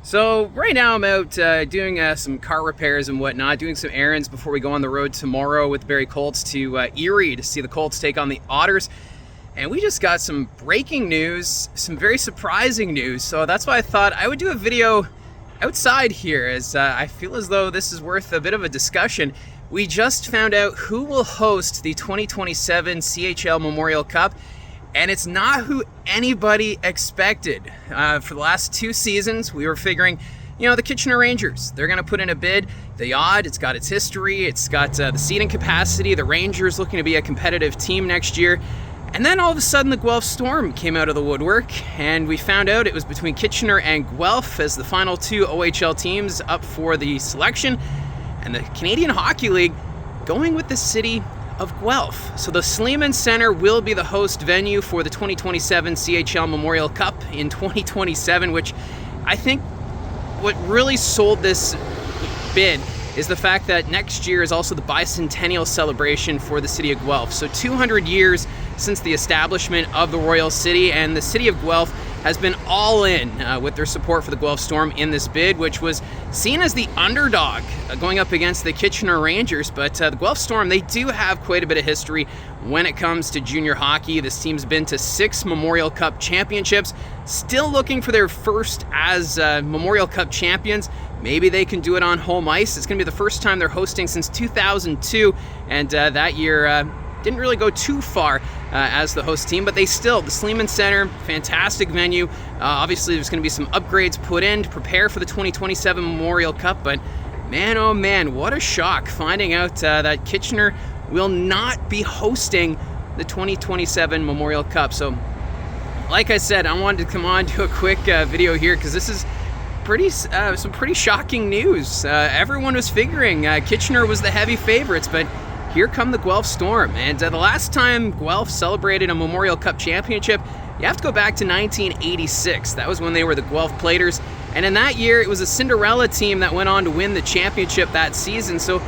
So right now I'm out doing some car repairs and whatnot, doing some errands before we go on the road tomorrow with the Barrie Colts to Erie to see the Colts take on the Otters. And we just got some breaking news, some very surprising news. So that's why I thought I would do a video outside here, as I feel as though this is worth a bit of a discussion. We just found out who will host the 2027 CHL Memorial Cup. And it's not who anybody expected. For the last 2 seasons, we were figuring, the Kitchener Rangers, they're going to put in a bid. The Odd, it's got its history, it's got the seating capacity. The Rangers looking to be a competitive team next year. And then all of a sudden, the Guelph Storm came out of the woodwork, and we found out it was between Kitchener and Guelph as the final 2 OHL teams up for the selection. And the Canadian Hockey League going with the city of Guelph. So the Sleeman Center will be the host venue for the 2027 CHL Memorial Cup in 2027, which I think what really sold this bid is the fact that next year is also the bicentennial celebration for the city of Guelph. So 200 years since the establishment of the Royal City, and the city of Guelph has been all in with their support for the Guelph Storm in this bid, which was seen as the underdog going up against the Kitchener Rangers. But the Guelph Storm, they do have quite a bit of history when it comes to junior hockey. This team's been to 6 Memorial Cup championships, still looking for their first as Memorial Cup champions. Maybe they can do it on home ice. It's going to be the first time they're hosting since 2002, and that year didn't really go too far as the host team, but the Sleeman Center, fantastic venue. Obviously, there's going to be some upgrades put in to prepare for the 2027 Memorial Cup, but man, oh man, what a shock finding out that Kitchener will not be hosting the 2027 Memorial Cup. So, like I said, I wanted to come on, do a quick video here, because this is some pretty shocking news. Everyone was figuring Kitchener was the heavy favorites, but here come the Guelph Storm. And the last time Guelph celebrated a Memorial Cup championship, you have to go back to 1986. That was when they were the Guelph Platers. And in that year, it was a Cinderella team that went on to win the championship that season. So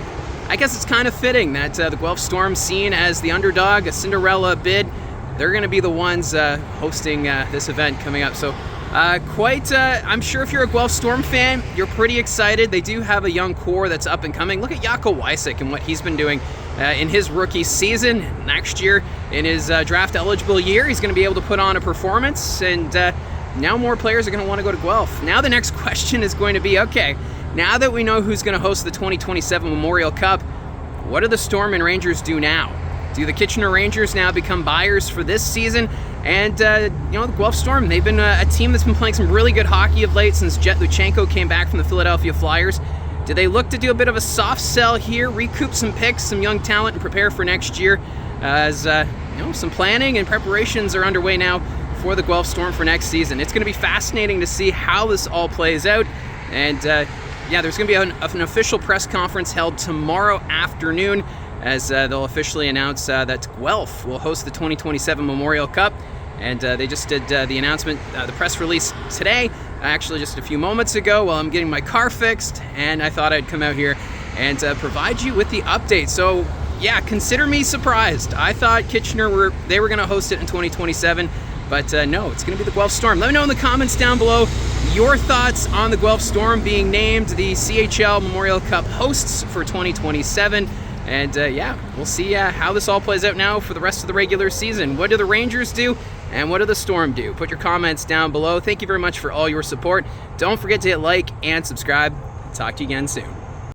I guess it's kind of fitting that the Guelph Storm, seen as the underdog, a Cinderella bid, they're going to be the ones hosting this event coming up. So I'm sure if you're a Guelph Storm fan, you're pretty excited. They do have a young core that's up and coming. Look at Jaakko Wysick and what he's been doing in his rookie season. Next year, in his draft eligible year, he's going to be able to put on a performance, and now more players are going to want to go to Guelph. Now the next question is going to be, okay, now that we know who's going to host the 2027 Memorial Cup, what do the Storm and Rangers do now? Do the Kitchener Rangers now become buyers for this season? And, the Guelph Storm, they've been a team that's been playing some really good hockey of late since Jet Luchenko came back from the Philadelphia Flyers. Do they look to do a bit of a soft sell here, recoup some picks, some young talent, and prepare for next year? As, some planning and preparations are underway now for the Guelph Storm for next season. It's going to be fascinating to see how this all plays out. And, there's going to be an official press conference held tomorrow afternoon, as they'll officially announce that Guelph will host the 2027 Memorial Cup. And they just did the announcement, the press release today, actually just a few moments ago while I'm getting my car fixed, and I thought I'd come out here and provide you with the update. So yeah, consider me surprised. I thought Kitchener were going to host it in 2027, but no, it's going to be the Guelph Storm. Let me know in the comments down below your thoughts on the Guelph Storm being named the CHL Memorial Cup hosts for 2027. And we'll see how this all plays out now for the rest of the regular season. What do the Rangers do, and what do the Storm do? Put your comments down below. Thank you very much for all your support. Don't forget to hit like and subscribe. Talk to you again soon.